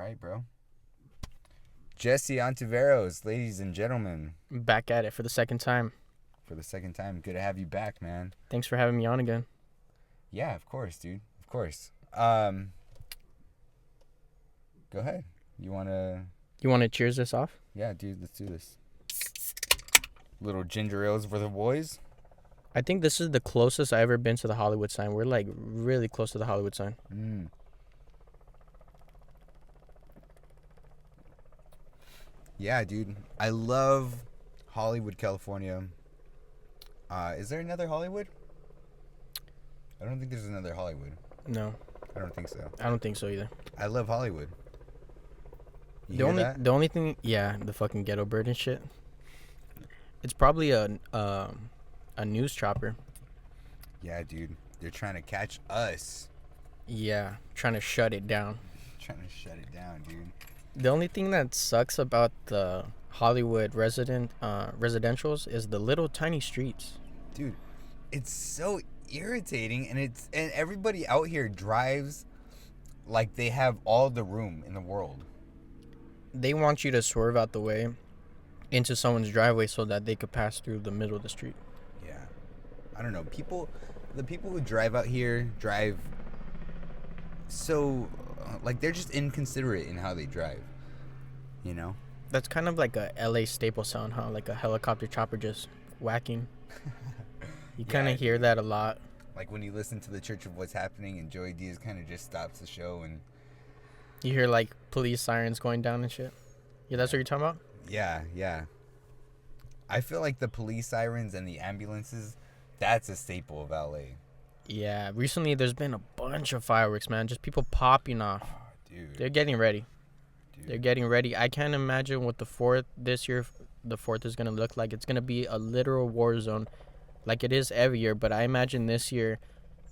right, bro. Jesse Ontiveros, ladies and gentlemen, Back at it for the second time. for the second time. Good to have you back, man. Thanks for having me on again. Yeah, of course, dude. Of course. Go ahead. You wanna? You want to cheers this off? Yeah, dude. Let's do this. Little ginger ales for the boys. I think this is the closest I've ever been to the Hollywood sign. We're like really close to the Hollywood sign. Yeah, dude. I love Hollywood, California. Is there another Hollywood? I don't think there's another Hollywood. No, I don't think so. I don't think so either. I love Hollywood. You The hear only that? the only thing, yeah, the fucking ghetto bird and shit. It's probably a news chopper. Yeah, dude. They're trying to catch us. Yeah, trying to shut it down. Trying to shut it down, dude. The only thing that sucks about the Hollywood residentials is the little tiny streets. Dude, it's so irritating, and everybody out here drives like they have all the room in the world. They want you to swerve out the way into someone's driveway so that they could pass through the middle of the street. Yeah. I don't know. The people who drive out here drive so like they're just inconsiderate in how they drive. You know? That's kind of like a LA staple sound, huh? Like a helicopter chopper just whacking. You kind of hear that a lot. Like when you listen to the Church of What's Happening and Joey Diaz kind of just stops the show and You hear like police sirens going down and shit. Yeah, that's what you're talking about? yeah. I feel like the police sirens and the ambulances, that's a staple of LA. Yeah, recently there's been a bunch of fireworks, man. Just people popping off. Oh, dude. They're getting ready. Dude. They're getting ready. I can't imagine what the 4th this year, the 4th is going to look like. It's going to be a literal war zone like it is every year. But I imagine this year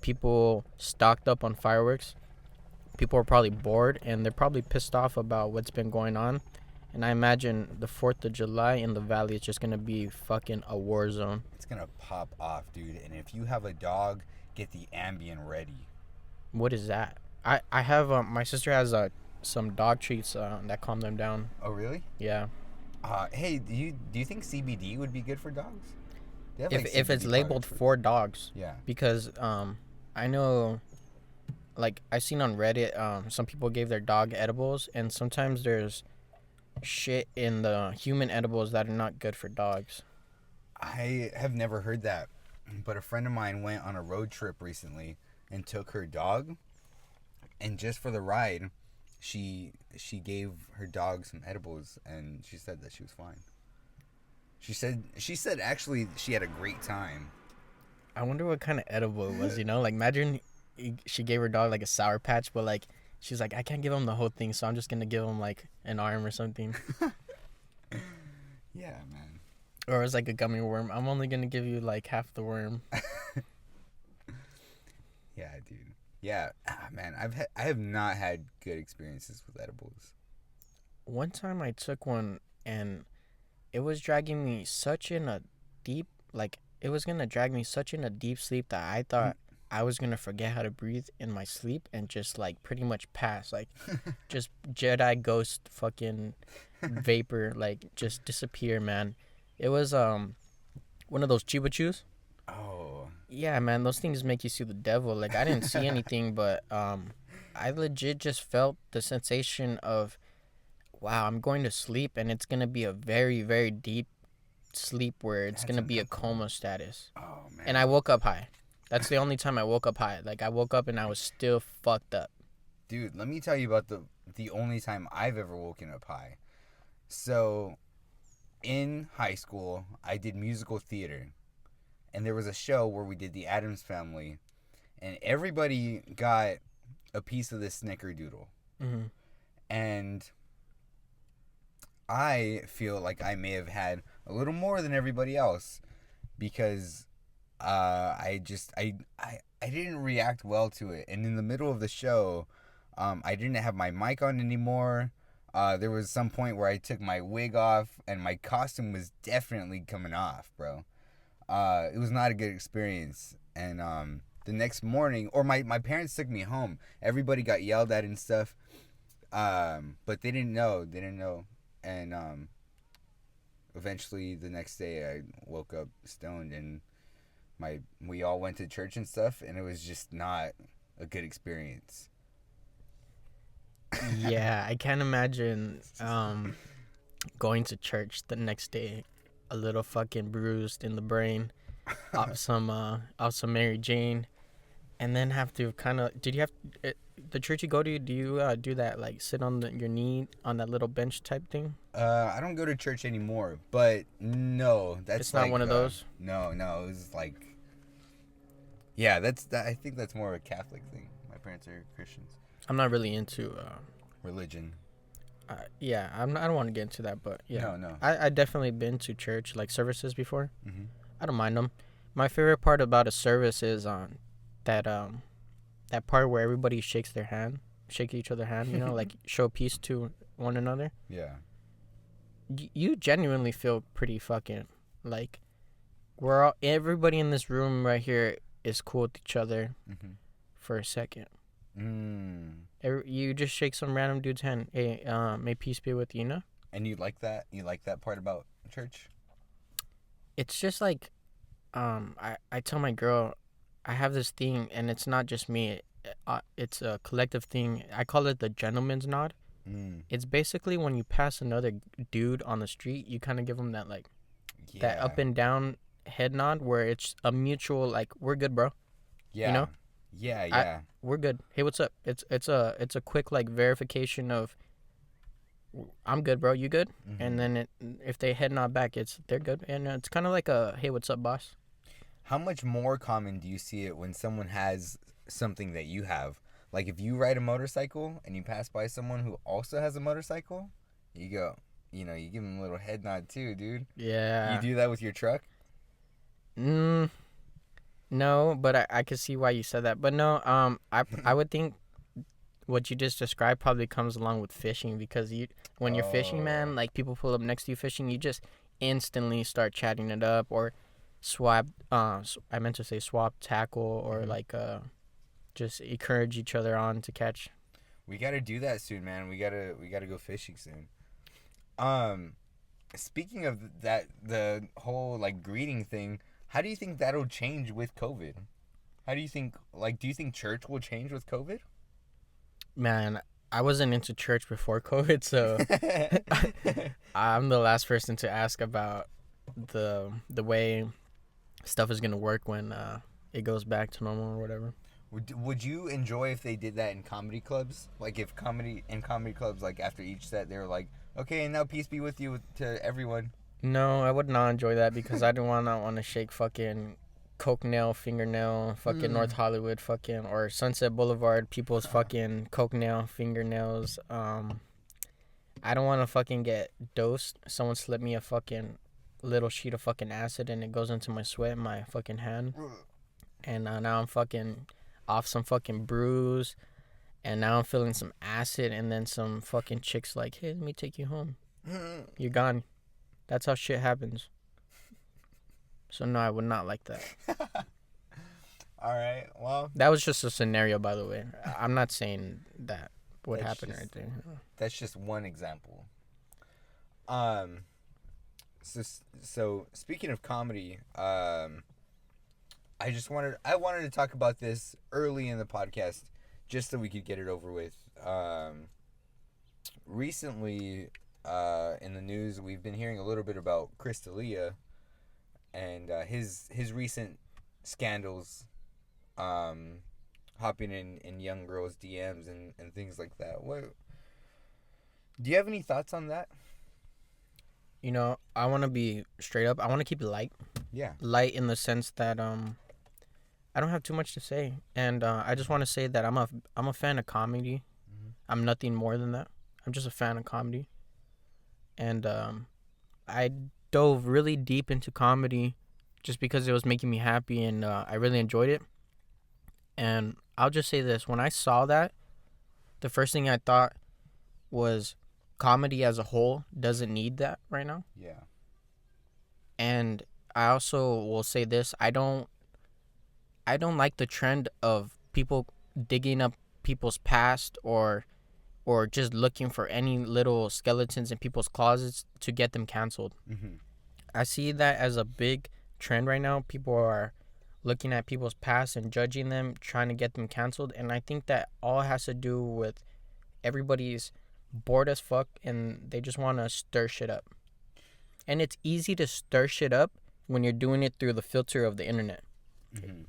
people stocked up on fireworks. People are probably bored and they're probably pissed off about what's been going on. And I imagine the 4th of July in the valley is just going to be fucking a war zone. It's going to pop off, dude. And if you have a dog, get the Ambien ready. What is that? I have, my sister has some dog treats that calm them down. Oh, really? Yeah. Hey, do you think CBD would be good for dogs? They have, If it's CBD labeled products for dogs. Yeah. Because I know, like, I seen on Reddit, some people gave their dog edibles, and sometimes there's shit in the human edibles that are not good for dogs. I have never heard that, but a friend of mine went on a road trip recently and took her dog, and just for the ride, she gave her dog some edibles, and she said that she was fine. She said actually she had a great time. I wonder what kind of edible it was, Like, imagine she gave her dog, like, a Sour Patch, but, like, she's like, I can't give him the whole thing, so I'm just going to give him, like, an arm or something. Yeah, man. Or it's like a gummy worm. I'm only going to give you, like, half the worm. Yeah, dude. Yeah, man. I have not had good experiences with edibles. One time I took one, and it was dragging me such in a deep, like, it was going to drag me such in a deep sleep that I thought I was going to forget how to breathe in my sleep and just, like, pretty much pass. Like, just Jedi ghost fucking vapor, like, just disappear, man. It was one of those Chiba Chews. Oh. Yeah, man, those things make you see the devil. Like, I didn't see anything, but I legit just felt the sensation of, wow, I'm going to sleep, and it's going to be a very, very deep sleep where it's going to be a coma status. Oh, man. And I woke up high. That's the only time I woke up high. Like, I woke up and I was still fucked up. Dude, let me tell you about the only time I've ever woken up high. So, in high school, I did musical theater. And there was a show where we did the Addams Family. And everybody got a piece of this snickerdoodle. Mm-hmm. And I feel like I may have had a little more than everybody else. Because I didn't react well to it. And in the middle of the show, I didn't have my mic on anymore. There was some point where I took my wig off, and my costume was definitely coming off, bro. It was not a good experience. And the next morning, or my parents took me home. Everybody got yelled at and stuff. But they didn't know. They didn't know. And eventually the next day I woke up stoned, and we all went to church and stuff, and it was just not a good experience. Yeah, I can't imagine going to church the next day a little fucking bruised in the brain off some Mary Jane, and then have to kind of did you have the church you go to, do you do that, like sit on your knee on that little bench type thing? I don't go to church anymore, but no, that's It's not like one of those. no, it was like, yeah, that's that. I think that's more of a Catholic thing. My parents are Christians. I'm not really into Religion. yeah, I don't want to get into that, but yeah. No. I definitely been to church like services before. Mm-hmm. I don't mind them. My favorite part about a service is that that part where everybody shake each other's hand, you know, like show peace to one another. Yeah. You genuinely feel pretty fucking like everybody in this room right here is cool with each other Mm-hmm. for a second. You just shake some random dude's hand. Hey, may peace be with you, you know? And you like that? You like that part about church? It's just like, I tell my girl, I have this thing, and it's not just me. It's a collective thing. I call it the gentleman's nod. It's basically when you pass another dude on the street, you kind of give him that like that up and down head nod, where it's a mutual like, we're good, bro. Yeah. You know? Yeah. We're good. Hey, what's up? It's a quick like verification of, I'm good, bro. You good? Mm-hmm. And then if they head nod back, they're good, and it's kind of like a, hey, what's up, boss? How much more common do you see it when someone has something that you have? Like if you ride a motorcycle and you pass by someone who also has a motorcycle, you go, you give them a little head nod too, dude. Yeah. You do that with your truck? No, but I could see why you said that. But no, I would think what you just described probably comes along with fishing, because when you're fishing, man, like people pull up next to you fishing, you just instantly start chatting it up, or swap. I meant to say swap tackle, or like just encourage each other on to catch. We gotta do that soon, man. We gotta go fishing soon. Speaking of that, the whole like greeting thing, how do you think that'll change with COVID? How do you think, like, do you think church will change with COVID? Man, I wasn't into church before COVID, so I'm the last person to ask about the way stuff is gonna work when it goes back to normal or whatever. Would you enjoy if they did that in comedy clubs? Like if comedy clubs, like after each set, they were like, okay, and now peace be with you to everyone. No, I would not enjoy that, because I don't want to shake fucking coke nail, fingernail, fucking North Hollywood, fucking, or Sunset Boulevard, people's fucking coke nail, fingernails. I don't want to fucking get dosed. Someone slipped me a fucking little sheet of fucking acid, and it goes into my sweat, my fucking hand, and now I'm fucking off some fucking bruise, and now I'm feeling some acid, and then some fucking chick's like, hey, let me take you home. You're gone. That's how shit happens. So no, I would not like that. All right. Well, that was just a scenario, by the way. I'm not saying that would happen or anything. That's just one example. So speaking of comedy, I wanted to talk about this early in the podcast, just so we could get it over with. Recently, in the news, we've been hearing a little bit about Chris D'Elia and his recent scandals, hopping in young girls' DMs and things like that. What do you have any thoughts on that? You know, I want to be straight up. I want to keep it light. Yeah. Light in the sense that I don't have too much to say, and I just want to say that I'm a fan of comedy. Mm-hmm. I'm nothing more than that. I'm just a fan of comedy, and I dove really deep into comedy just because it was making me happy, and I really enjoyed it. And I'll just say this: when I saw that, the first thing I thought was, comedy as a whole doesn't need that right now. Yeah. And I also will say this: I don't like the trend of people digging up people's past or or just looking for any little skeletons in people's closets to get them canceled. Mm-hmm. I see that as a big trend right now. People are looking at people's past and judging them, trying to get them canceled. And I think that all has to do with everybody's bored as fuck and they just want to stir shit up. And it's easy to stir shit up when you're doing it through the filter of the internet. Mm-hmm.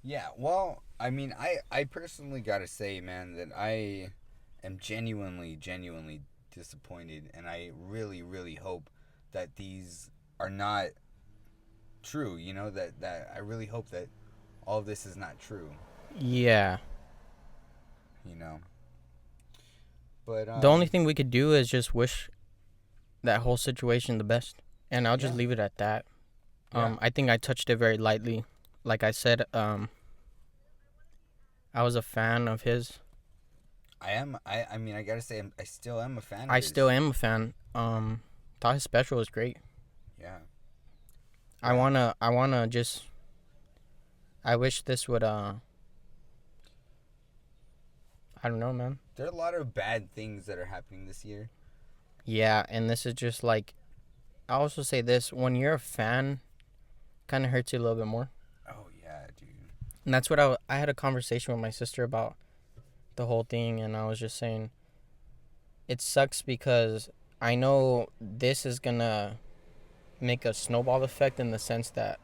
Yeah, well, I mean, I personally gotta say, man, that I am genuinely disappointed, and I really, really hope that these are not true, you know, that I really hope that all of this is not true, Yeah. you know. But, The only thing we could do is just wish that whole situation the best. And I'll just yeah, leave it at that. yeah, I think I touched it very lightly. Like I said, I was a fan of his. I mean, I gotta say, I still am a fan of I his. still am a fan. Thought his special was great. Yeah. I wanna just. I wish this would. I don't know, man. There are a lot of bad things that are happening this year. Yeah, and this is just like. I also say this: when you're a fan, kind of hurts you a little bit more. Oh yeah, dude. And that's what I had a conversation with my sister about the whole thing, and I was just saying, it sucks because I know this is gonna make a snowball effect in the sense that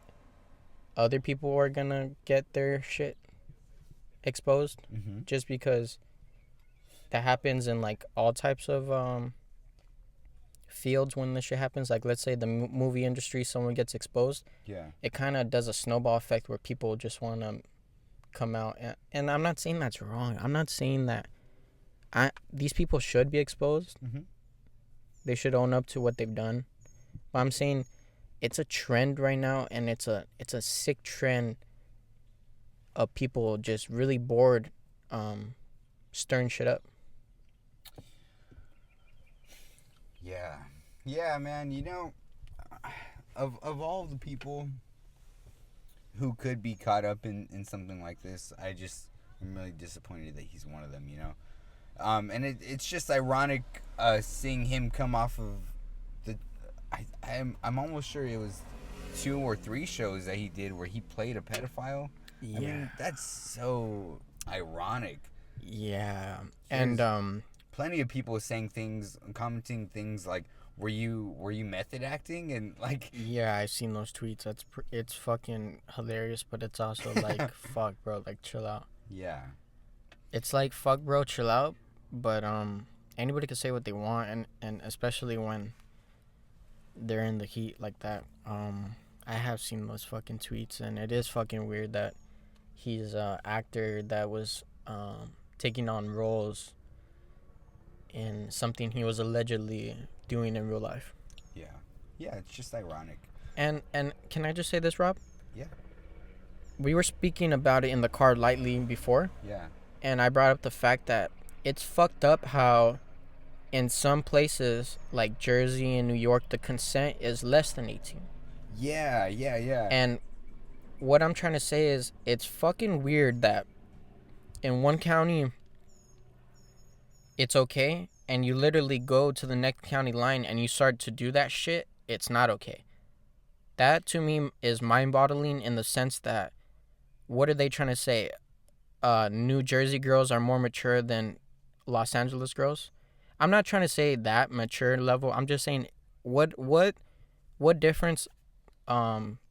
other people are gonna get their shit exposed, Mm-hmm. just because that happens in like all types of fields when this shit happens. Like let's say the movie industry, someone gets exposed, Yeah. it kind of does a snowball effect where people just want to come out, and I'm not saying that's wrong. I'm not saying that these people should be exposed. Mm-hmm. They should own up to what they've done. But I'm saying it's a trend right now, and it's a sick trend of people just really bored, stirring shit up. Yeah. Yeah, man, you know, of all the people who could be caught up in something like this, I just am really disappointed that he's one of them, you know. And it's just ironic seeing him come off of the I'm almost sure it was 2 or 3 shows that he did where he played a pedophile. Yeah. I mean, that's so ironic. Yeah. There's And plenty of people saying things, commenting things like, "Were you method acting?" and like, yeah, I've seen those tweets. It's fucking hilarious, but it's also like, fuck, bro, like chill out. yeah, It's like, fuck, bro, chill out. But anybody can say what they want, and especially when they're in the heat like that. I have seen those fucking tweets, and it is fucking weird that he's a actor that was taking on roles in something he was allegedly doing in real life. yeah, yeah. It's just ironic. And can I just say this, Rob? Yeah, We were speaking about it in the car lightly before, yeah, and I brought up the fact that it's fucked up how in some places like Jersey and New York the consent is less than 18. yeah, yeah, yeah. And what I'm trying to say is it's fucking weird that in one county it's okay, and you literally go to the next county line and you start to do that shit, it's not okay. That to me is mind-boggling in the sense that what are they trying to say? New Jersey girls are more mature than Los Angeles girls. I'm not trying to say that mature level. I'm just saying what difference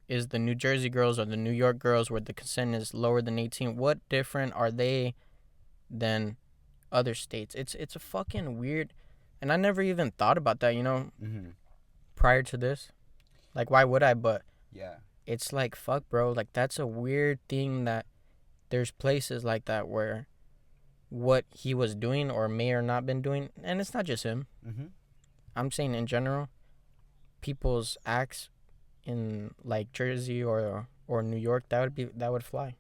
is the New Jersey girls or the New York girls where the consent is lower than 18? What different are they than other states? It's a fucking weird, and I never even thought about that, Mm-hmm. prior to this. Like why would I? But Yeah, it's like fuck, bro. Like that's a weird thing that there's places like that where what he was doing or may or not been doing, and it's not just him. mm-hmm. I'm saying in general, people's acts in like Jersey or New York, that would fly.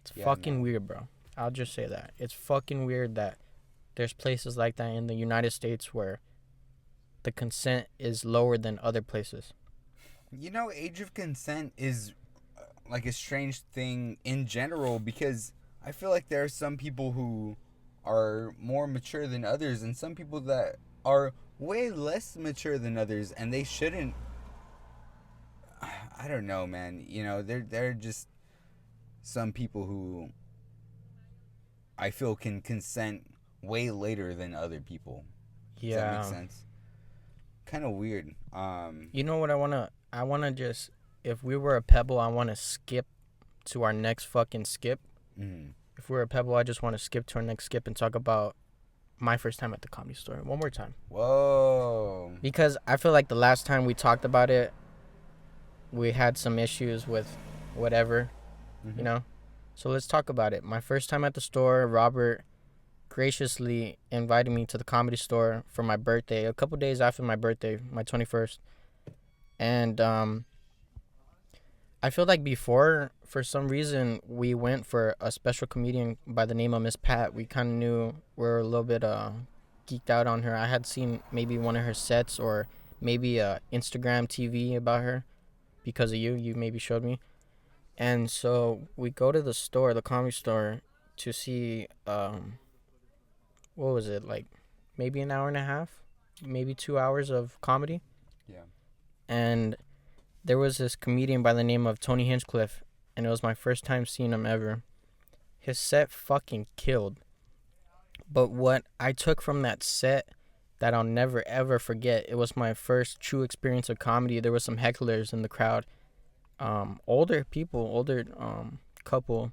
It's Yeah, fucking no. weird, bro. I'll just say that. It's fucking weird that there's places like that in the United States where the consent is lower than other places. You know, age of consent is like a strange thing in general because I feel like there are some people who are more mature than others, and some people that are way less mature than others, and they shouldn't. I don't know, man. You know, they're just some people who I feel can consent way later than other people. Does that make Yeah. sense? Kind of weird. You know what I wanna just, if we were a pebble, I wanna skip to our next fucking skip. Mm, If we were a pebble, I just wanna skip to our next skip and talk about my first time at the Comedy Store one more time. whoa. Because I feel like the last time we talked about it, we had some issues with whatever, Mm-hmm. you know? So let's talk about it. My first time at the store, Robert graciously invited me to the Comedy Store for my birthday, a couple days after my birthday, my 21st. And I feel like before, for some reason, we went for a special comedian by the name of Miss Pat. We kind of knew we were a little bit geeked out on her. I had seen maybe one of her sets or maybe Instagram TV about her because of you. You maybe showed me. And so we go to the store, the Comedy Store, to see, what was it, like maybe an hour and a half, maybe 2 hours of comedy. Yeah. And there was this comedian by the name of Tony Hinchcliffe, and it was my first time seeing him ever. His set fucking killed. But what I took from that set that I'll never ever forget, it was my first true experience of comedy. There was some hecklers in the crowd. Older people, older couple.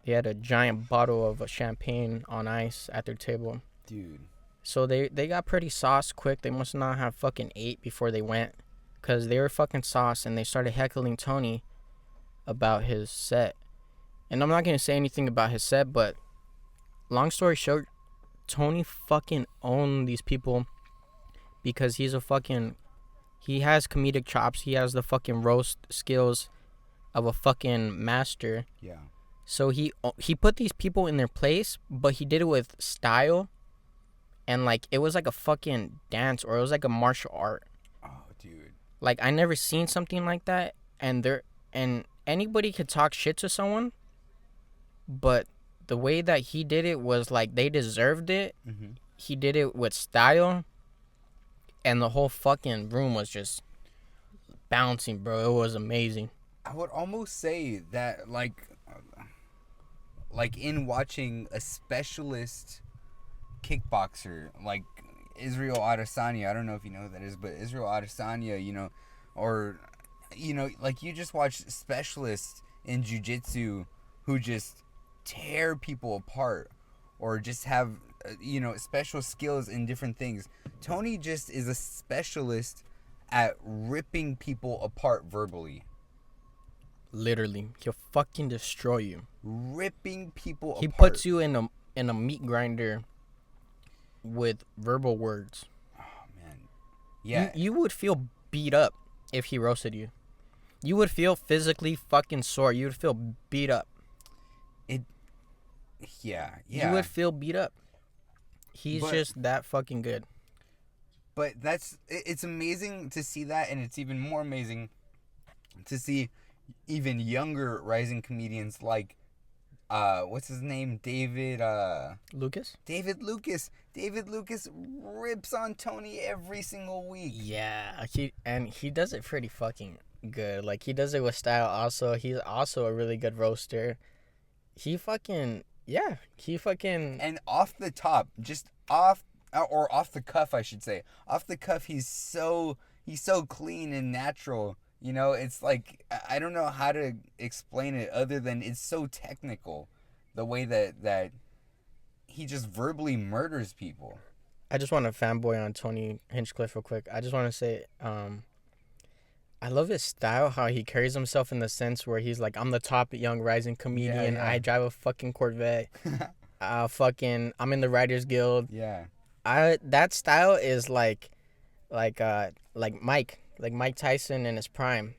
They had a giant bottle of champagne on ice at their table. Dude. So they got pretty sauced quick. They must not have fucking ate before they went. Because they were fucking sauced and they started heckling Tony about his set. And I'm not going to say anything about his set, but long story short, Tony fucking owned these people because he's a fucking... He has comedic chops. He has the fucking roast skills of a fucking master. Yeah. So he put these people in their place, but he did it with style. And like, it was like a fucking dance, or it was like a martial art. Oh, dude. Like, I never seen something like that. And anybody could talk shit to someone, but the way that he did it was like they deserved it. Mm-hmm. He did it with style, and the whole fucking room was just bouncing, bro. It was amazing. I would almost say that, like in watching a specialist kickboxer like Israel Adesanya, I don't know if you know who that is, but Israel Adesanya, you know, or, you know, like you just watch specialists in jiu-jitsu who just tear people apart or just have, you know, special skills in different things. Tony just is a specialist at ripping people apart verbally. Literally, he'll fucking destroy you. Ripping people He apart. puts you in a meat grinder with verbal words. Oh, man. Yeah. You would feel beat up if he roasted you. You would feel physically fucking sore. You would feel beat up. Yeah. You would feel beat up. He's just that fucking good. But it's amazing to see that, and it's even more amazing to see even younger rising comedians like what's his name? Lucas? David Lucas. David Lucas rips on Tony every single week. Yeah, he does it pretty fucking good. Like, he does it with style also. He's also a really good roaster. He fucking And off the top, just off the cuff, I should say. Off the cuff, he's so clean and natural. You know, it's like, I don't know how to explain it other than it's so technical, the way that he just verbally murders people. I just want to fanboy on Tony Hinchcliffe real quick. I just want to say, I love his style, how he carries himself in the sense where he's like, I'm the top young rising comedian. Yeah. I drive a fucking Corvette. I'm in the Writers Guild. Yeah. That style is like Mike Tyson in his prime.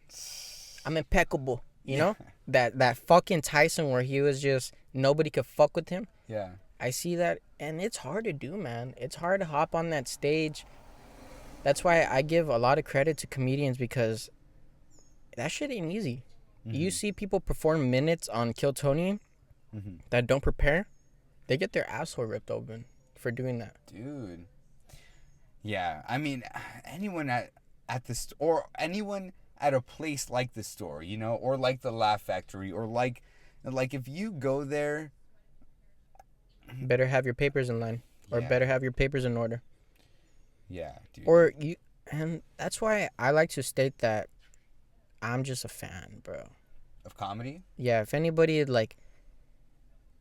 I'm impeccable, you know? That fucking Tyson where he was just, nobody could fuck with him. Yeah. I see that, and it's hard to do, man. It's hard to hop on that stage. That's why I give a lot of credit to comedians, because that shit ain't easy. Mm-hmm. You see people perform minutes on Kill Tony that don't prepare. They get their asshole ripped open for doing that. Dude. Yeah, I mean, anyone at the or anyone at a place like the store, you know, or like the Laugh Factory, or like if you go there, Better have your papers in line, or yeah, better have your papers in order. yeah, dude, Or you, and that's why I like to state that I'm just a fan, bro. of comedy. Yeah, if anybody like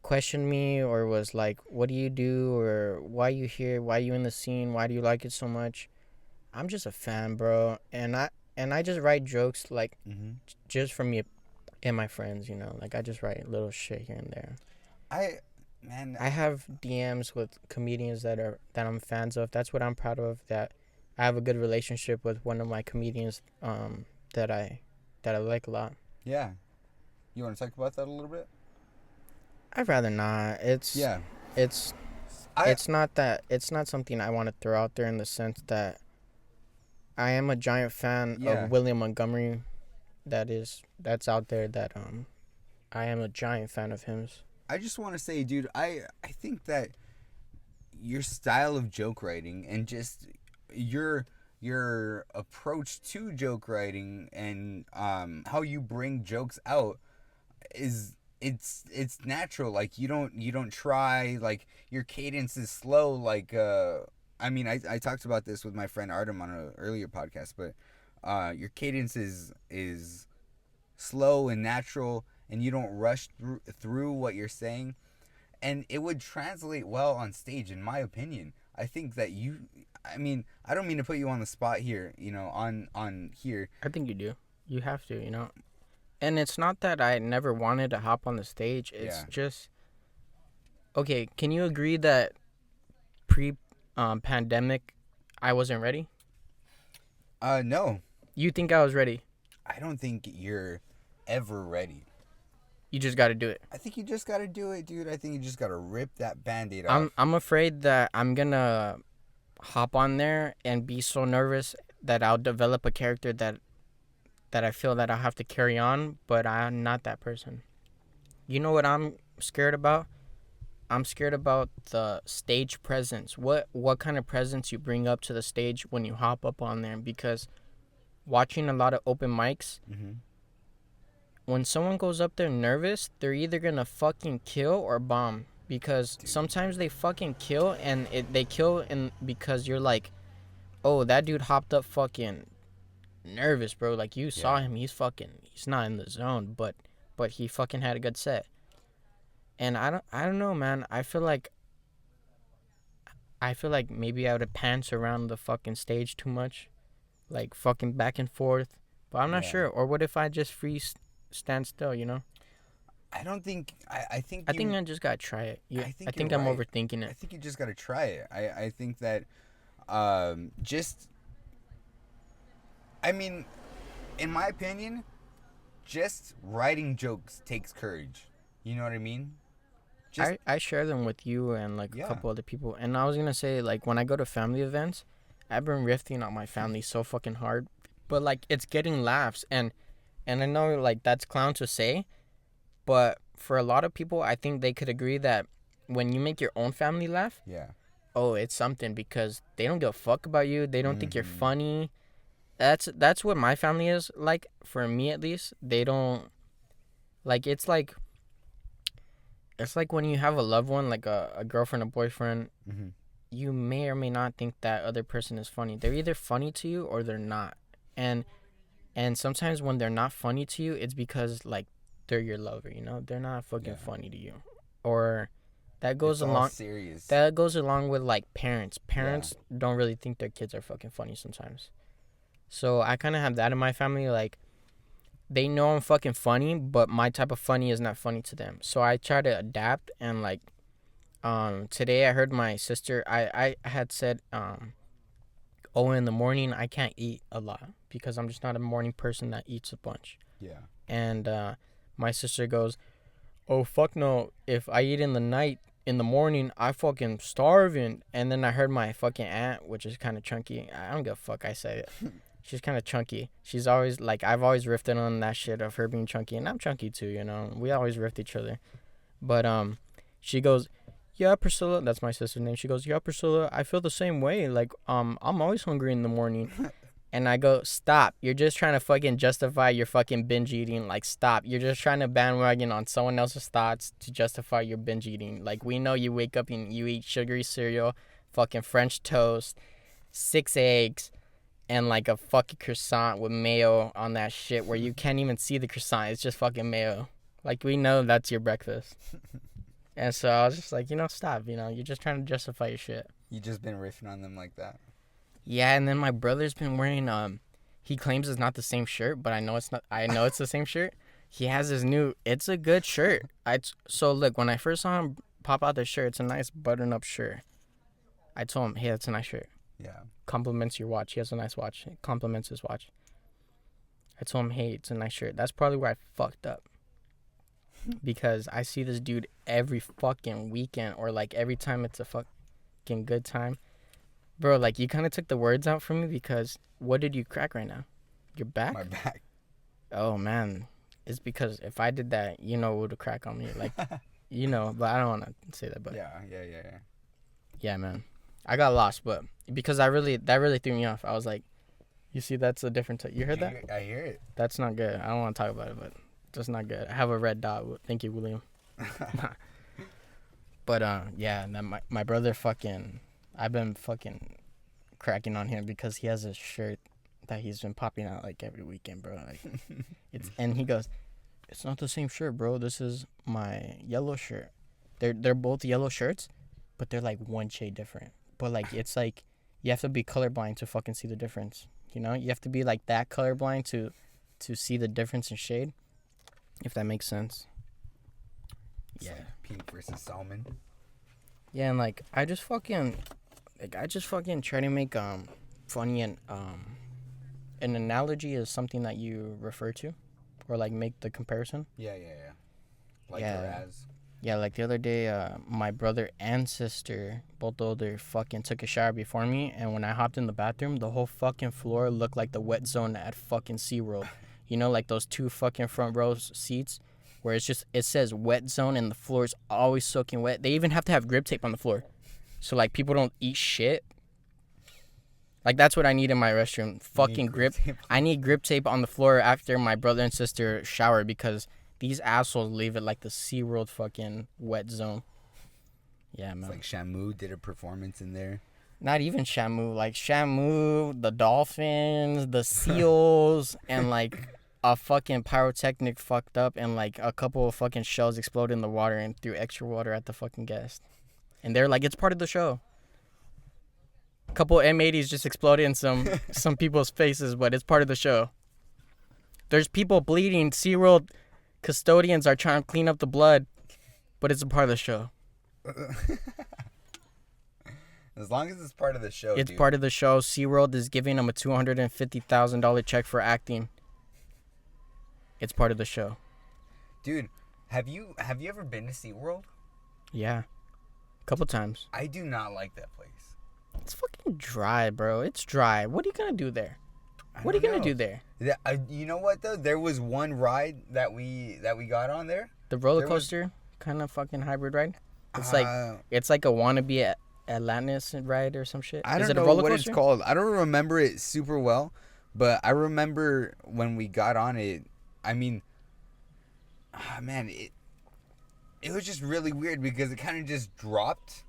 questioned me or was like, "What do you do?" or "Why you here? Why you in the scene? Why do you like it so much?" I'm just a fan, bro, and I just write jokes like Mm-hmm. just for me and my friends, you know. Like I just write little shit here and there. I, man, I have DMs with comedians that I'm fans of. That's what I'm proud of. That I have a good relationship with one of my comedians that I like a lot. yeah. You want to talk about that a little bit? I'd rather not. Yeah, It's I, it's not something I want to throw out there in the sense that I am a giant fan yeah. of William Montgomery. That's out there that I am a giant fan of him. I just want to say, dude, I think that your style of joke writing and just your approach to joke writing and how you bring jokes out is it's natural. Like you don't try, like your cadence is slow, like I mean I talked about this with my friend Artem on an earlier podcast, but your cadence is slow and natural, and you don't rush through what you're saying, and it would translate well on stage, in my opinion. I think that you, I mean, I don't mean to put you on the spot here, you know, on here. I think you do. You have to, you know. And it's not that I never wanted to hop on the stage. It's Yeah. just okay. Can you agree that pre pandemic I wasn't ready? No, You think I was ready? I don't think you're ever ready. You just got to do it. I think you just gotta do it, dude. I think you just gotta rip that band-aid off. I'm afraid that I'm gonna hop on there and be so nervous that I'll develop a character that I feel that I'll have to carry on, but I'm not that person. You know what I'm scared about? I'm scared about the stage presence. What kind of presence you bring up to the stage when you hop up on there? Because watching a lot of open mics, Mm-hmm. when someone goes up there nervous, they're either gonna fucking kill or bomb. Because Dude. sometimes they fucking kill and they kill and because you're like, oh, that dude hopped up fucking nervous, bro. Like you saw Yeah. him, he's not in the zone, but he fucking had a good set. And I don't know, man. I feel like maybe I would have pants around the fucking stage too much, like fucking back and forth. But I'm not Yeah. sure. Or what if I just stand still? You know? I don't think I think I think I just gotta try it. I I think think you're I'm right. overthinking I it. think you just gotta try it. I think that just, I mean, in my opinion, just writing jokes takes courage. You know what I mean? Just I share them with you and like a Yeah. couple other people. And I was gonna say like when I go to family events, I've been riffing on my family so fucking hard, but like it's getting laughs and I know like that's clown to say, but for a lot of people, I think they could agree that when you make your own family laugh, Yeah. oh, it's something because they don't give a fuck about you. They don't think you're Mhm. funny. That's what my family is like. For me, at least, they don't like. It's like when you have a loved one, like a girlfriend, a boyfriend. Mhm. You may or may not think that other person is funny. They're either funny to you or they're not. And and sometimes when they're not funny to you, it's because like they're your lover. You know, they're not fucking Yeah. funny to you. Or that It's goes all along. serious. That goes along with like parents. Yeah. Parents don't really think their kids are fucking funny sometimes. So I kind of have that in my family. Like they know I'm fucking funny, but my type of funny is not funny to them. So I try to adapt and like today I heard my sister I had said oh in the morning I can't eat a lot because I'm just not a morning person that eats a bunch. Yeah. And my sister goes, "Oh fuck no, if I eat in the night in the morning, I fucking starving." And then I heard my fucking aunt, which is kind of chunky. I don't give a fuck. I say it. She's kind of chunky. She's always like I've always riffed on that shit of her being chunky, and I'm chunky too. You know, we always riffed each other. But she goes, yeah, Priscilla, that's my sister's name. She goes, yeah, Priscilla, I feel the same way. Like, I'm always hungry in the morning. And I go, stop. You're just trying to fucking justify your fucking binge eating. Like, stop. You're just trying to bandwagon on someone else's thoughts to justify your binge eating. Like, we know you wake up and you eat sugary cereal, fucking French toast, 6 eggs, and like a fucking croissant with mayo on that shit where you can't even see the croissant. It's just fucking mayo. Like, we know that's your breakfast. And so I was just like, stop. You're just trying to justify your shit. You just been riffing on them like that. Yeah, and then my brother's been wearing he claims it's not the same shirt, but I know it's not. I know it's the same shirt. He has his new. It's a good shirt. So look, when I first saw him pop out the shirt, it's a nice button-up shirt. I told him, hey, that's a nice shirt. Yeah. Compliments your watch. He has a nice watch. It compliments his watch. I told him, hey, it's a nice shirt. That's probably where I fucked up. Because I see this dude every fucking weekend, or like every time it's a fucking good time. Bro, like, you kind of took the words out from me, because what did you crack right now? Your back? My back. Oh, man. It's because if I did that, it would have cracked on me. Like, but I don't want to say that, but. Yeah. Yeah, man. I got lost, but because that really threw me off. I was like, you see, that's a different you heard that? I hear it. That's not good. I don't want to talk about it, but that's not good. I have a red dot. Thank you, William. But, yeah, and then my brother I've been fucking cracking on him because he has a shirt that he's been popping out like every weekend, bro. Like, and he goes, it's not the same shirt, bro. This is my yellow shirt. They're both yellow shirts, but they're like one shade different. But like, it's like you have to be colorblind to fucking see the difference. You have to be like that colorblind to see the difference in shade, if that makes sense. It's Yeah. like pink versus salmon. Yeah, and like I just fucking try to make funny and an analogy is something that you refer to, or like make the comparison. Yeah. Like whereas. Yeah, like the other day, my brother and sister, both older, fucking took a shower before me, and when I hopped in the bathroom, the whole fucking floor looked like the wet zone at fucking SeaWorld. Like those two fucking front row seats where it says wet zone and the floor is always soaking wet. They even have to have grip tape on the floor, so like people don't eat shit. Like, that's what I need in my restroom. Fucking grip. I need grip tape on the floor after my brother and sister shower, because these assholes leave it like the SeaWorld fucking wet zone. Yeah, man. It's like Shamu did a performance in there. Not even Shamu. Like, Shamu, the dolphins, the seals, and, like, a fucking pyrotechnic fucked up, and, like, a couple of fucking shells exploded in the water and threw extra water at the fucking guest. And they're like, it's part of the show. A couple M80s just exploded in some people's faces, but it's part of the show. There's people bleeding. SeaWorld custodians are trying to clean up the blood, but it's a part of the show. As long as it's part of the show, it's part of the show. SeaWorld is giving them a $250,000 check for acting. It's part of the show. Dude, have you ever been to SeaWorld? Yeah. A couple times. I do not like that place. It's fucking dry, bro. It's dry. What are you going to do there? What are you going to do there? You know what, though? There was one ride that we got on there. The roller coaster kind of fucking hybrid ride. It's like a wannabe Atlantis ride or some shit. I don't know what it's called. I don't remember it super well, but I remember when we got on it. I mean, man, it was just really weird because it kind of just dropped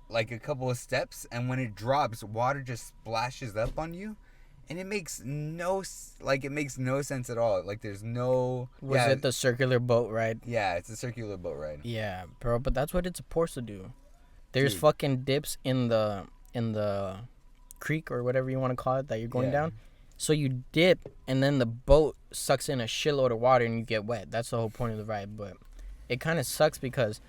like a couple of steps, and when it drops, water just splashes up on you. And it makes no sense at all. Like, there's no... Was it the circular boat ride? Yeah, it's a circular boat ride. Yeah, bro, but that's what it's supposed to do. There's fucking dips in the creek or whatever you want to call it that you're going down. So you dip, and then the boat sucks in a shitload of water, and you get wet. That's the whole point of the ride. But it kind of sucks because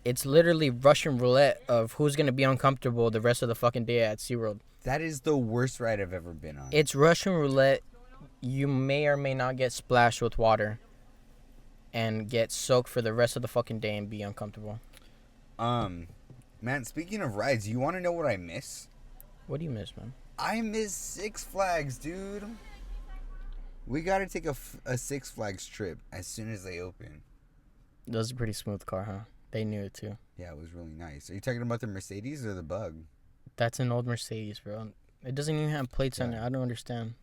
it's literally Russian roulette of who's going to be uncomfortable the rest of the fucking day at SeaWorld. That is the worst ride I've ever been on. It's Russian roulette. You may or may not get splashed with water and get soaked for the rest of the fucking day and be uncomfortable. Man, speaking of rides, you want to know what I miss? What do you miss, man? I miss Six Flags, dude. We got to take a Six Flags trip as soon as they open. That was a pretty smooth car, huh? They knew it too. Yeah, it was really nice. Are you talking about the Mercedes or the Bug? That's an old Mercedes, bro. It doesn't even have plates on Yeah. it. I don't understand.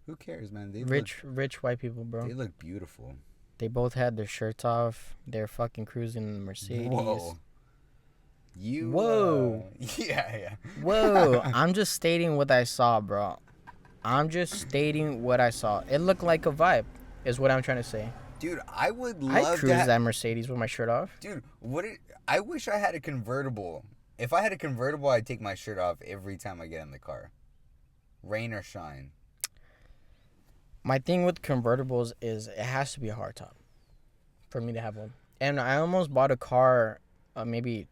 Who cares, man? Rich white people, bro. They look beautiful. They both had their shirts off. They're fucking cruising in the Mercedes. Whoa. You. Whoa. Yeah. Whoa. I'm just stating what I saw, bro. I'm just stating what I saw. It looked like a vibe, is what I'm trying to say. Dude, I would love I cruise that Mercedes with my shirt off. Dude, I wish I had a convertible. If I had a convertible, I'd take my shirt off every time I get in the car. Rain or shine. My thing with convertibles is it has to be a hardtop for me to have one. And I almost bought a car maybe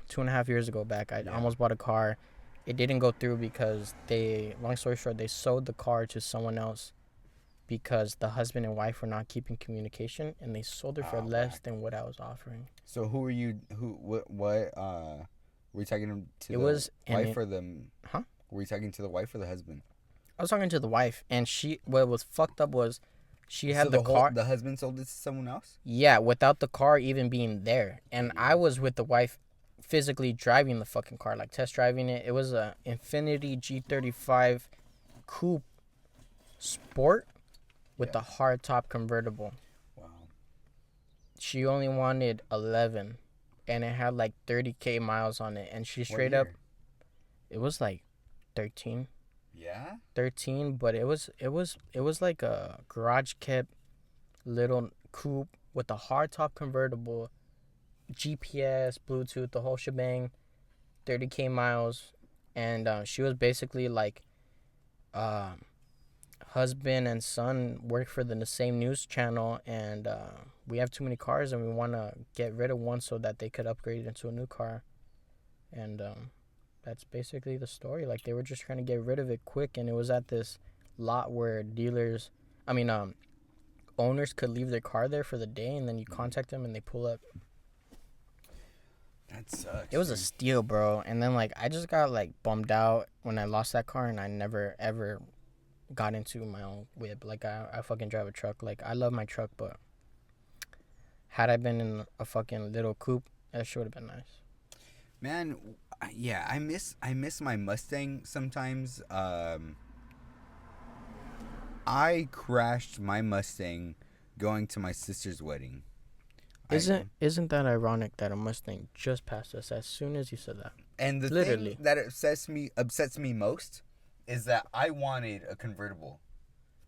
2.5 years ago back. I almost bought a car. It didn't go through because long story short, they sold the car to someone else because the husband and wife were not keeping communication, and they sold it for less than what I was offering. So who were you? What? Were you talking to the wife or the? Huh? Were you talking to the wife or the husband? I was talking to the wife, and what was fucked up was she had the car. The husband sold it to someone else? Yeah, without the car even being there. And I was with the wife physically driving the fucking car, like test driving it. It was a Infiniti G35 Coupe Sport with the hardtop convertible. Wow. She only wanted 11, and it had like 30K miles on it. And she straight up, it was like 13. Yeah. 13, but it was like a garage kept little coupe with a hardtop convertible, GPS, Bluetooth, the whole shebang, 30K miles, and she was basically like, husband and son work for the same news channel, and we have too many cars, and we want to get rid of one so that they could upgrade into a new car, and that's basically the story. Like, they were just trying to get rid of it quick, and it was at this lot where owners could leave their car there for the day, and then you contact them and they pull up. That sucks. It was a steal, bro. And then, like, I just got, like, bummed out when I lost that car, and I never, ever got into my own whip. Like, I fucking drive a truck. Like, I love my truck, but had I been in a fucking little coupe, that sure would have been nice. Man, yeah, I miss my Mustang sometimes. I crashed my Mustang going to my sister's wedding. Isn't that ironic that a Mustang just passed us as soon as you said that? And the thing that upsets me most is that I wanted a convertible.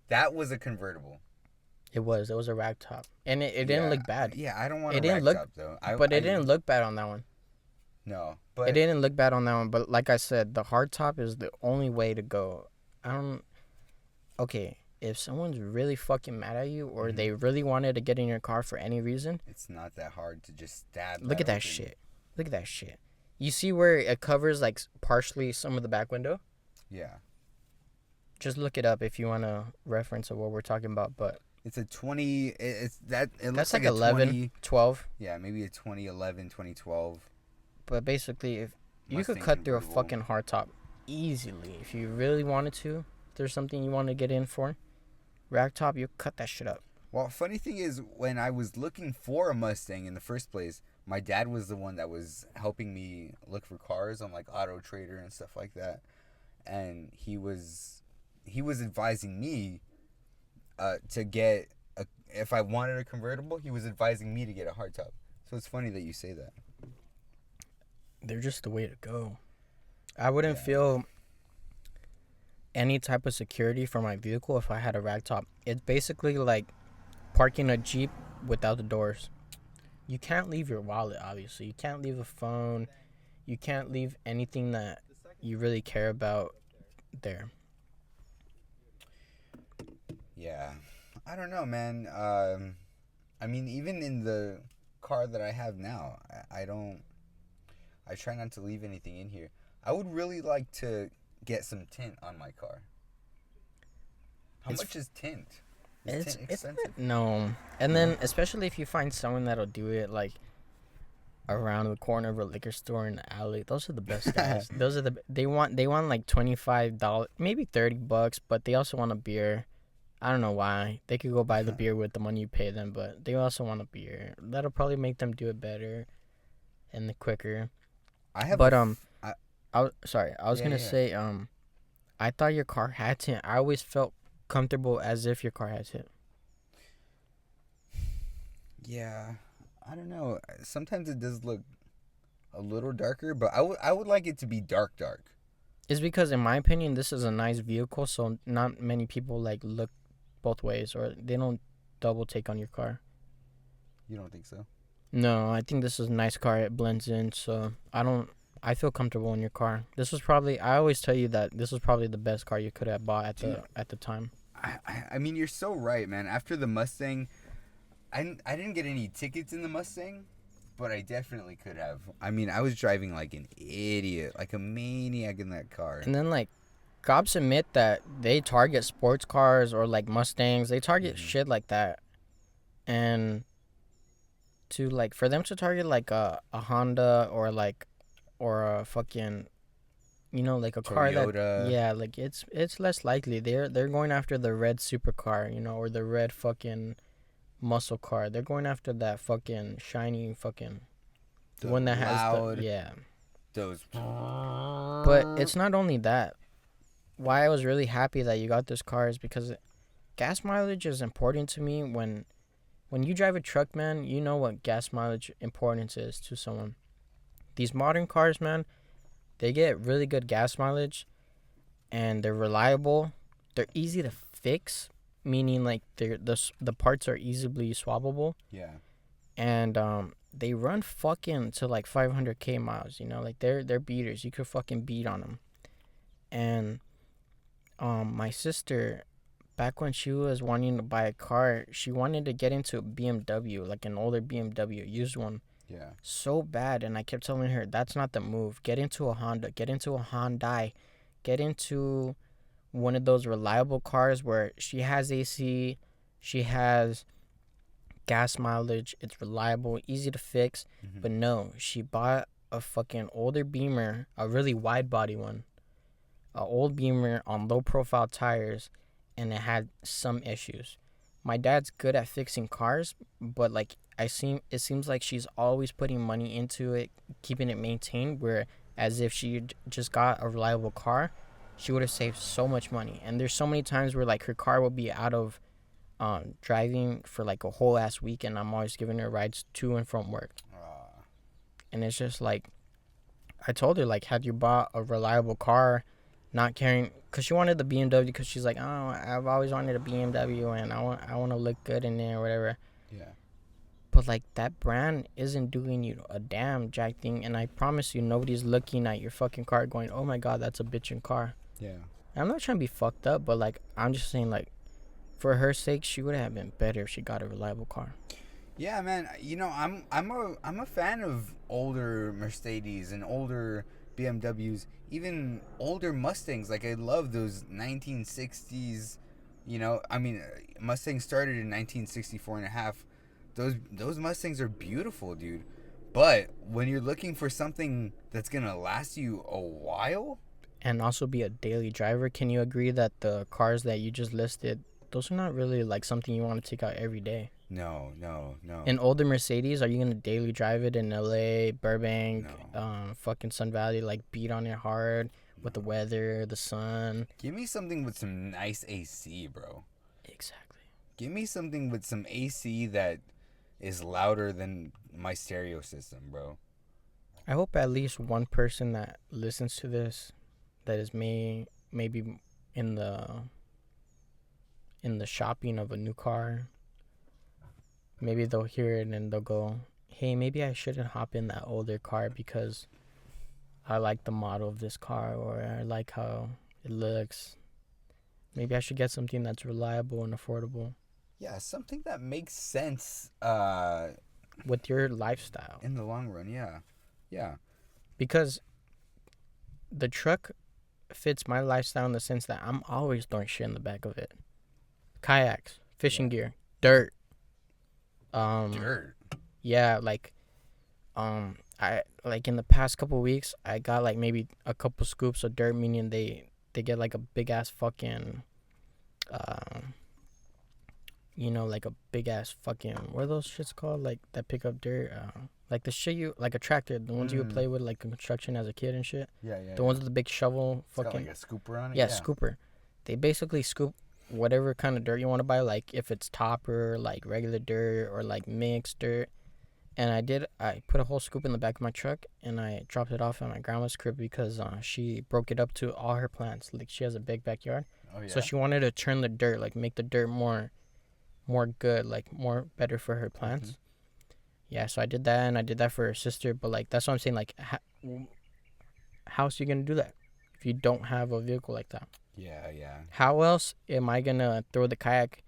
That was a convertible. It was a rag top, and it didn't look bad. Yeah, I don't want a rag top though. But it didn't look bad on that one. No, but it didn't look bad on that one. But like I said, the hard top is the only way to go. Okay, if someone's really fucking mad at you, or they really wanted to get in your car for any reason, it's not that hard to just stab. Look at that shit. Look at that shit. You see where it covers like partially some of the back window? Yeah. Just look it up if you want a reference of what we're talking about. But it's a 20. That's like 11, 12. Yeah, maybe a 2011, 2012. But basically, if you could cut through a fucking hardtop easily, if you really wanted to, if there's something you want to get in for, ragtop, you cut that shit up. Well, funny thing is, when I was looking for a Mustang in the first place, my dad was the one that was helping me look for cars on like Auto Trader and stuff like that, and he was advising me to get if I wanted a convertible, he was advising me to get a hardtop. So it's funny that you say that. They're just the way to go. I wouldn't feel any type of security for my vehicle if I had a ragtop. It's basically like parking a Jeep without the doors. You can't leave your wallet, obviously. You can't leave a phone. You can't leave anything that you really care about there. Yeah. I don't know, man. I mean, even in the car that I have now, I try not to leave anything in here. I would really like to get some tint on my car. How much is tint? Is tint expensive? No. And then, especially if you find someone that'll do it, like, around the corner of a liquor store in the alley. Those are the best guys. They want like $25, maybe $30, but they also want a beer. I don't know why. They could go buy the beer with the money you pay them, but they also want a beer. That'll probably make them do it better. and the quicker. I have But I, I was sorry. I was yeah, gonna yeah. say I thought your car had tint. I always felt comfortable as if your car had tint. Yeah, I don't know. Sometimes it does look a little darker, but I would like it to be dark, dark. It's because, in my opinion, this is a nice vehicle, so not many people like look both ways or they don't double take on your car. You don't think so? No, I think this is a nice car. It blends in, so I don't. I feel comfortable in your car. This was probably. I always tell you that this was probably the best car you could have bought at Do you know? the time. I mean, you're so right, man. After the Mustang, I didn't get any tickets in the Mustang, but I definitely could have. I mean, I was driving like an idiot, like a maniac in that car. And then like cops admit that they target sports cars or like Mustangs. They target Hmm. shit like that, and to like for them to target like a Honda or a fucking like a car that Toyota. yeah like it's less likely they're going after the red supercar or the red fucking muscle car. They're going after that fucking shiny fucking the The one that has the loud, yeah. those. But it's not only that. Why I was really happy that you got this car is because gas mileage is important to me. When you drive a truck, man, you know what gas mileage importance is to someone. These modern cars, man, they get really good gas mileage and they're reliable. They're easy to fix, meaning like the parts are easily swappable, Yeah. and they run fucking to like 500k miles. Like they're beaters. You could fucking beat on them. And my sister, back when she was wanting to buy a car, she wanted to get into a BMW, like an older BMW, used one, Yeah. so bad. And I kept telling her, that's not the move. Get into a Honda, get into a Hyundai, get into one of those reliable cars where she has AC, she has gas mileage, it's reliable, easy to fix. Hmm. But no, she bought a fucking older Beamer, a really wide body one, a old Beamer on low profile tires, and it had some issues. My dad's good at fixing cars, but like it seems like she's always putting money into it, keeping it maintained. Where as if she just got a reliable car, she would have saved so much money. And there's so many times where like her car will be out of driving for like a whole ass week, and I'm always giving her rides to and from work. And it's just like I told her, like, had you bought a reliable car, not caring, because she wanted the BMW, because she's like, oh, I've always wanted a BMW and I want to look good in there or whatever. Yeah. But like that brand isn't doing you a damn jack thing, and I promise you, nobody's looking at your fucking car going, oh my god, that's a bitchin' car. Yeah. And I'm not trying to be fucked up, but like I'm just saying, like, for her sake, she would have been better if she got a reliable car. Yeah, man. I'm a fan of older Mercedes and older BMWs, even older Mustangs. Like I love those 1960s. I mean, Mustang started in 1964 and a half. Those Mustangs are beautiful, dude. But when you're looking for something that's gonna last you a while, And also be a daily driver, can you agree that the cars that you just listed, those are not really like something you want to take out every day? no, no, no, An older Mercedes, are you gonna daily drive it in LA, Burbank, no, fucking Sun Valley, like beat on it hard with the no. weather, the sun? Give me something with some nice AC, bro. Exactly. Give me something with some AC that is louder than my stereo system, bro. I hope at least one person that listens to this, that is maybe in the shopping of a new car, maybe they'll hear it and they'll go, hey, maybe I shouldn't hop in that older car because I like the model of this car, or I like how it looks. Maybe I should get something that's reliable and affordable Yeah, something that makes sense with your lifestyle. in the long run. Yeah. Yeah. Because the truck fits my lifestyle in the sense that I'm always throwing shit in the back of it. Kayaks, fishing Yeah. gear, dirt. Dirt. Yeah, like I like in the past couple weeks I got like maybe a couple scoops of dirt, meaning they get like a big ass fucking you know, like a big ass fucking, what are those shits called? Like that pick up dirt, like the shit you, like a tractor, the ones you would play with like in construction as a kid and shit. Yeah, yeah. The ones with the big shovel, It's got fucking, like a scooper on it. yeah, Yeah. scooper. They basically scoop whatever kind of dirt you want to buy, like if it's topper, like regular dirt, or like mixed dirt. And I put a whole scoop in the back of my truck, and I dropped it off at my grandma's crib because she broke it up to all her plants. Like she has a big backyard, Oh yeah. so she wanted to turn the dirt, like make the dirt more good, like more better for her plants. Yeah, so I did that, and I did that for her sister. But like that's what I'm saying. Like, how else are you gonna do that if you don't have a vehicle like that? Yeah, yeah. How else am I gonna throw the kayak?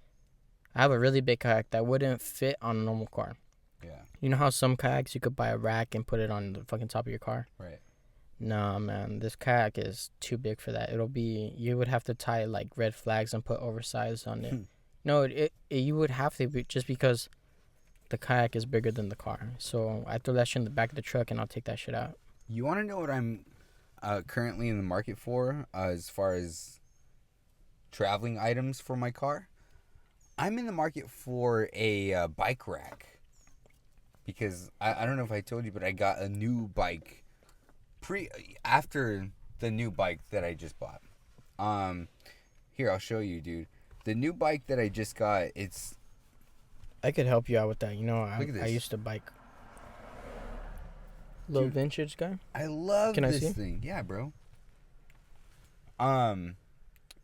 I have a really big kayak that wouldn't fit on a normal car. Yeah. You know how some kayaks you could buy a rack and put it on the fucking top of your car? Right. Nah, man, this kayak is too big for that. You would have to tie like red flags and put oversized on it. No, you would have to be, just because the kayak is bigger than the car. So I throw that shit in the back of the truck and I'll take that shit out. You want to know what I'm currently in the market for as far as traveling items for my car? I'm in the market for a bike rack. Because I don't know if I told you, but I got a new bike after the new bike that I just bought. Here, I'll show you, dude. The new bike that I just got, it's... I could help you out with that. You know, Look at this. I used to bike. Little Dude, vintage guy. I love Can I this see? thing. Yeah, bro. And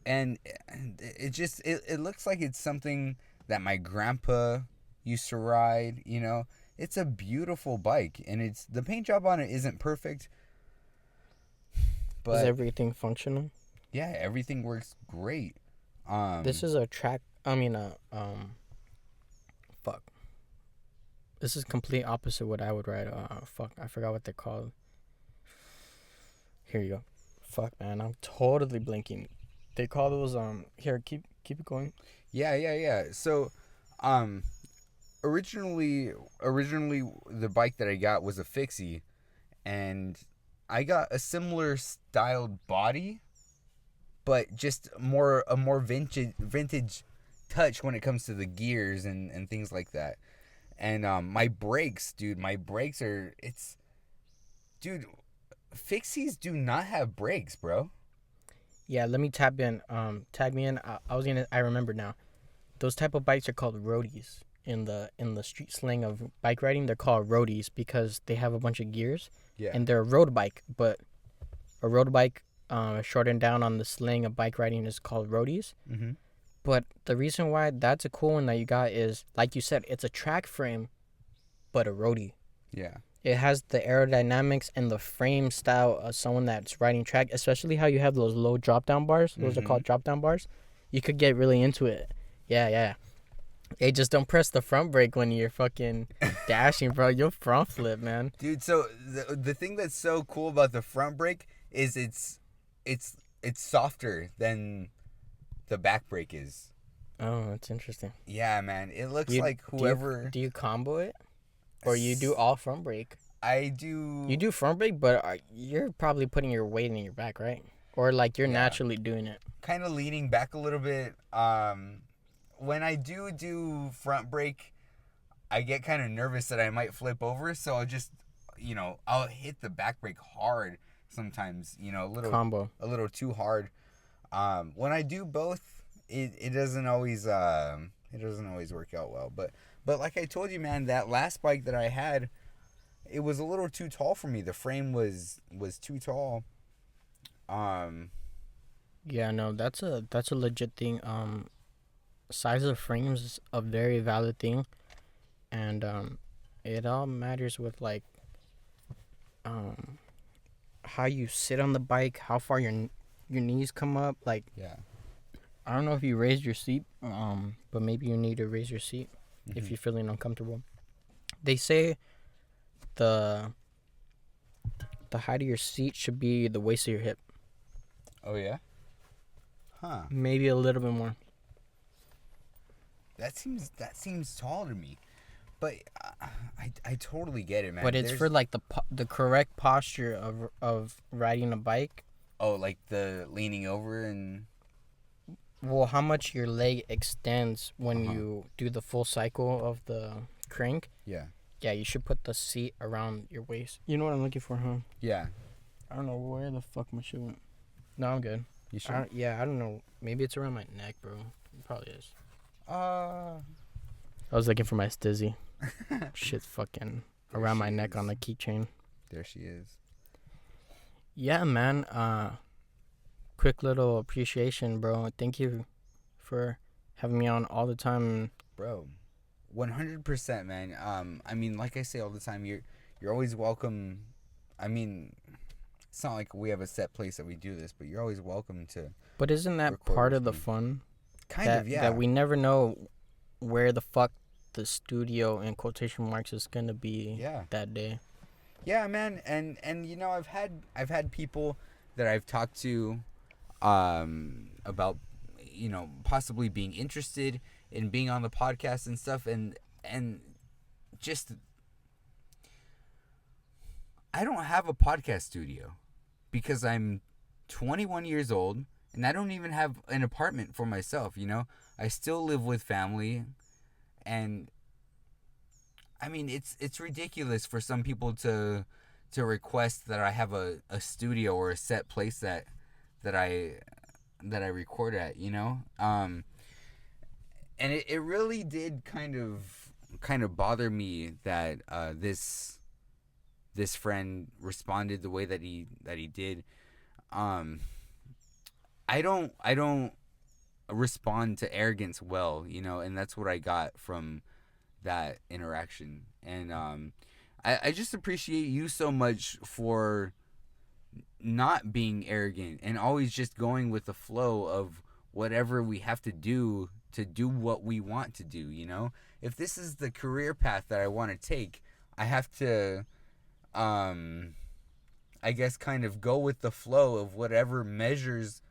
it looks like it's something that my grandpa used to ride, you know. It's a beautiful bike, and the paint job on it isn't perfect, but Is everything functional? yeah, everything works great. This is a track. I mean, fuck. This is complete opposite what I would ride. Fuck, I forgot what they're called. Here you go. Fuck, man, I'm totally blinking. They call those Here, keep it going. Yeah. So, originally the bike that I got was a fixie, and I got a similar styled body, but just a more vintage touch when it comes to the gears and things like that. And my brakes, dude, dude, fixies do not have brakes, bro. Yeah, let me tag me in. I remember now. Those type of bikes are called roadies. In the street slang of bike riding, they're called roadies because they have a bunch of gears. Yeah. And they're a road bike, but a road bike, shortened down on the slang of bike riding, is called roadies. Mm-hmm. But the reason why that's a cool one that you got is, like you said, it's a track frame, but a roadie. Yeah. It has the aerodynamics and the frame style of someone that's riding track, especially how you have those low drop down bars. Those are called drop down bars. You could get really into it. Yeah. Hey, just don't press the front brake when you're fucking dashing, bro. You'll front flip, man. Dude, so the thing that's so cool about the front brake is it's softer than the back brake is. Oh, that's interesting. Yeah, man. It looks like whoever... Do you combo it? Or you do all front brake? I do... You do front brake, but you're probably putting your weight in your back, right? Or like you're naturally doing it? Kind of leaning back a little bit. When I do front brake, I get kind of nervous that I might flip over, so I'll just, I'll hit the back brake hard sometimes, a little too hard. When I do both, it doesn't always work out well. But like I told you, man, that last bike that I had, it was a little too tall for me. The frame was too tall. Yeah, no, that's a legit thing. Size of frames is a very valid thing, and it all matters with like how you sit on the bike, how far your knees come up. Like, yeah, I don't know if you raised your seat, but maybe you need to raise your seat if you're feeling uncomfortable. They say the height of your seat should be the waist of your hip. Oh yeah, huh? Maybe a little bit more. That seems tall to me, but I totally get it, man. But it's for like the correct posture of riding a bike. Oh, like the leaning over and. Well, how much your leg extends when Uh-huh. you do the full cycle of the crank. Yeah. Yeah, you should put the seat around your waist. You know what I'm looking for, huh? Yeah. I don't know where the fuck my shit went. No, I'm good. You sure? Yeah, I don't know. Maybe it's around my neck, bro. It probably is. Uh. I was looking for my stizzy. Shit's fucking There around she my neck is. on the keychain. There she is. Yeah, man. Quick little appreciation, bro. Thank you for having me on all the time. Bro, 100%, man. I mean, like I say all the time, you're always welcome. I mean, it's not like we have a set place that we do this, but you're always welcome to But isn't that record part with of the me. fun? Kind of, yeah. That we never know where the fuck the studio in quotation marks is gonna be Yeah. that day. Yeah, man. And you know, I've had people that I've talked to about, you know, possibly being interested in being on the podcast and stuff, and just I don't have a podcast studio because I'm 21 years old and I don't even have an apartment for myself, you know? I still live with family, and I mean, it's ridiculous for some people to request that I have a studio or a set place that I that I record at, you know? And it really did kind of bother me that this friend responded the way that he did. Um, I don't respond to arrogance well, you know, and that's what I got from that interaction. And I just appreciate you so much for not being arrogant and always just going with the flow of whatever we have to do what we want to do, you know? If this is the career path that I want to take, I have to um I guess kind of go with the flow of whatever measures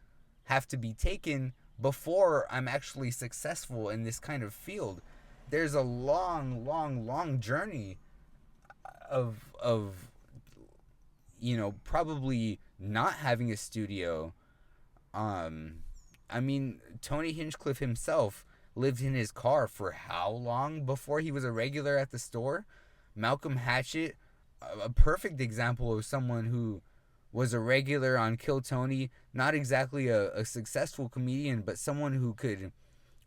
have to be taken before I'm actually successful in this kind of field. There's a long, long, long journey of probably not having a studio. Um, I mean, Tony Hinchcliffe himself lived in his car for how long before he was a regular at the store? Malcolm Hatchett, a perfect example of someone who was a regular on Kill Tony, not exactly a successful comedian, but someone who could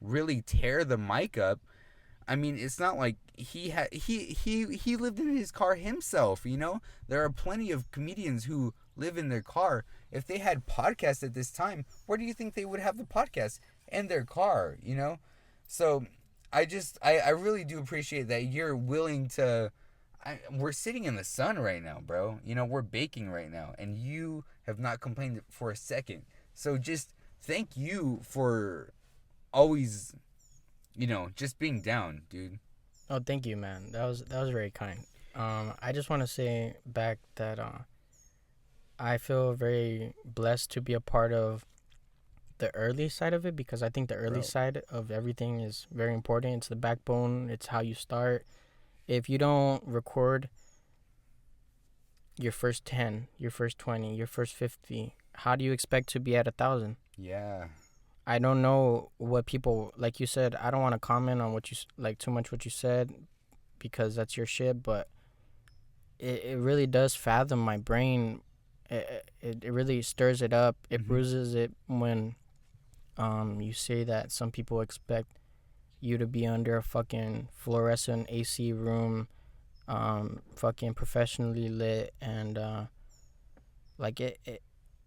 really tear the mic up. I mean, it's not like he lived in his car himself, you know? There are plenty of comedians who live in their car. If they had podcasts at this time, where do you think they would have the podcast? In their car, you know? So I really do appreciate that you're willing to we're sitting in the sun right now, bro. You know, we're baking right now, and you have not complained for a second. So just thank you for always, just being down, dude. Oh, thank you, man. That was very kind. I just want to say back that I feel very blessed to be a part of the early side of it, because I think the early Bro. side of everything is very important. It's the backbone. It's how you start. If you don't record your first 10, your first 20, your first 50, how do you expect to be at 1,000? Yeah. I don't know what people, like you said, I don't want to comment on what you like too much what you said, because that's your shit, but it really does fathom my brain. It really stirs it up. It bruises it when you say that some people expect you to be under a fucking fluorescent AC room, fucking professionally lit, and like it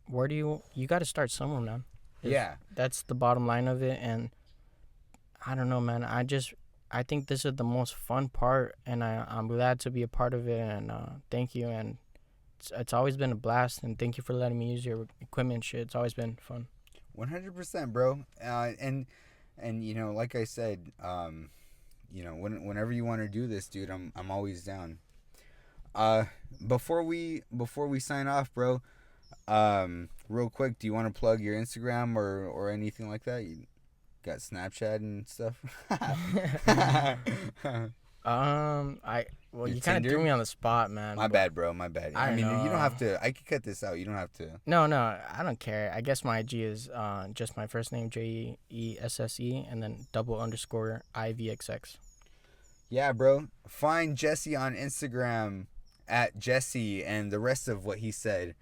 where do you got to start somewhere, man. Yeah. That's the bottom line of it. And I don't know, man. I think this is the most fun part, and I'm glad to be a part of it. And thank you. And it's always been a blast. And thank you for letting me use your equipment and shit. It's always been fun. 100%, bro. And like I said, whenever you want to do this, dude, I'm always down. Before we sign off, bro, real quick, do you want to plug your Instagram or anything like that? You got Snapchat and stuff? Well, Your you kind of Tinder? threw me on the spot, man. My but- bad, bro. My bad. I I mean, you don't know. have to. I could cut this out. You don't have to. No, I don't care. I guess my IG is just my first name, JESSE, and then _IVXX. Yeah, bro. Find Jesse on Instagram at Jesse and the rest of what he said.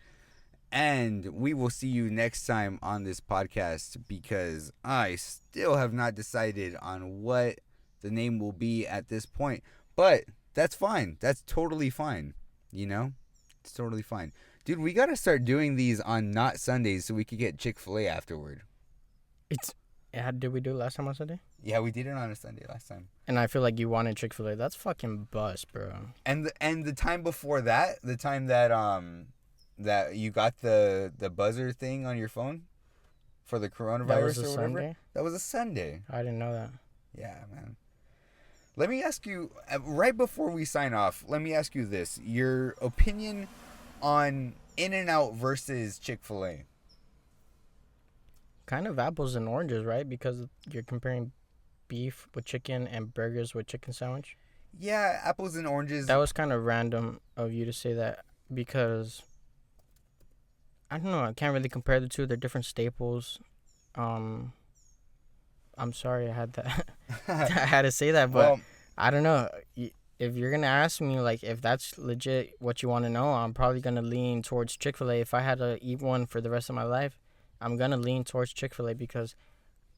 And we will see you next time on this podcast because I still have not decided on what the name will be at this point. But that's fine. That's totally fine. You know? It's totally fine. Dude, we got to start doing these on not Sundays so we could get Chick-fil-A afterward. Did we do it last time on Sunday? Yeah, we did it on a Sunday last time. And I feel like you wanted Chick-fil-A. That's fucking bust, bro. And the time before that, the time that that you got the buzzer thing on your phone for the coronavirus That was or a whatever. Sunday? That was a Sunday. I didn't know that. Yeah, man. Let me ask you right before we sign off. Let me ask you this: your opinion on In-N-Out versus Chick-fil-A. Kind of apples and oranges, right? Because you're comparing beef with chicken and burgers with chicken sandwich. Yeah, apples and oranges. That was kind of random of you to say that because I don't know. I can't really compare the two. They're different staples. I'm sorry I had that. I had to say that, but well, I don't know. If you're gonna ask me like if that's legit what you want to know, I'm probably gonna lean towards Chick-fil-A. If I had to eat one for the rest of my life, I'm gonna lean towards Chick-fil-A because,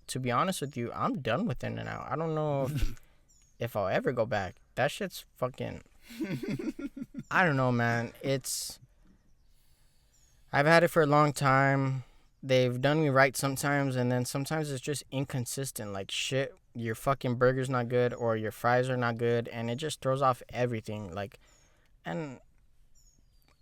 to be honest with you, I'm done with In-N-Out. I don't know if I'll ever go back. That shit's fucking. I don't know, man. I've had it for a long time. They've done me right sometimes, and then sometimes it's just inconsistent. Like, shit, your fucking burger's not good, or your fries are not good, and it just throws off everything. Like, and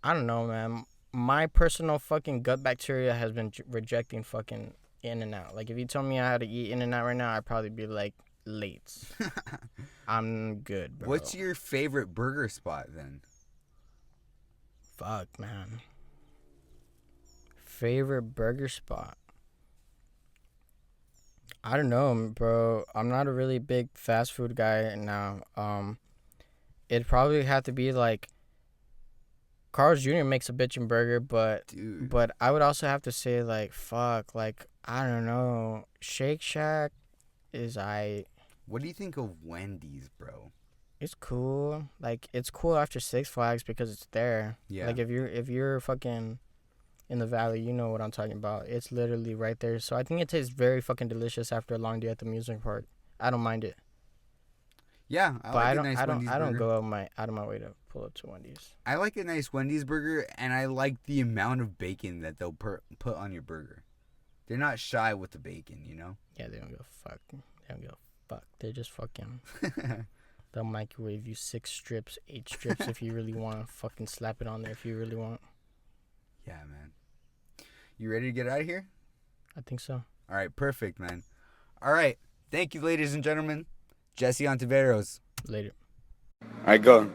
I don't know, man. My personal fucking gut bacteria has been rejecting fucking In-N-Out. Like, if you told me I had to eat In-N-Out right now, I'd probably be like, late. I'm good, bro. what's your favorite burger spot then? Fuck, man. Favorite burger spot? I don't know, bro. I'm not a really big fast food guy now. It'd probably have to be like Carl's Jr. makes a bitchin' burger, Dude. but I would also have to say like fuck, like I don't know. Shake Shack is What do you think of Wendy's, bro? it's cool. Like it's cool after Six Flags because it's there. Yeah. Like if you're fucking in the valley, you know what I'm talking about. It's literally right there. So I think it tastes very fucking delicious after a long day at the amusement park. I don't mind it. Yeah, But I don't Wendy's I don't burger. go out of my way to pull up to Wendy's. I like a nice Wendy's burger, and I like the amount of bacon that they'll put on your burger. They're not shy with the bacon, you know? Yeah, they don't give a fuck. They don't give a fuck. They're just fucking they'll microwave you 6 strips, 8 strips if you really want to fucking slap it on there if you really want. Yeah, man. You ready to get out of here? I think so. All right, perfect, man. All right. Thank you, ladies and gentlemen. Jesse Ontiveros. Later. All right, go.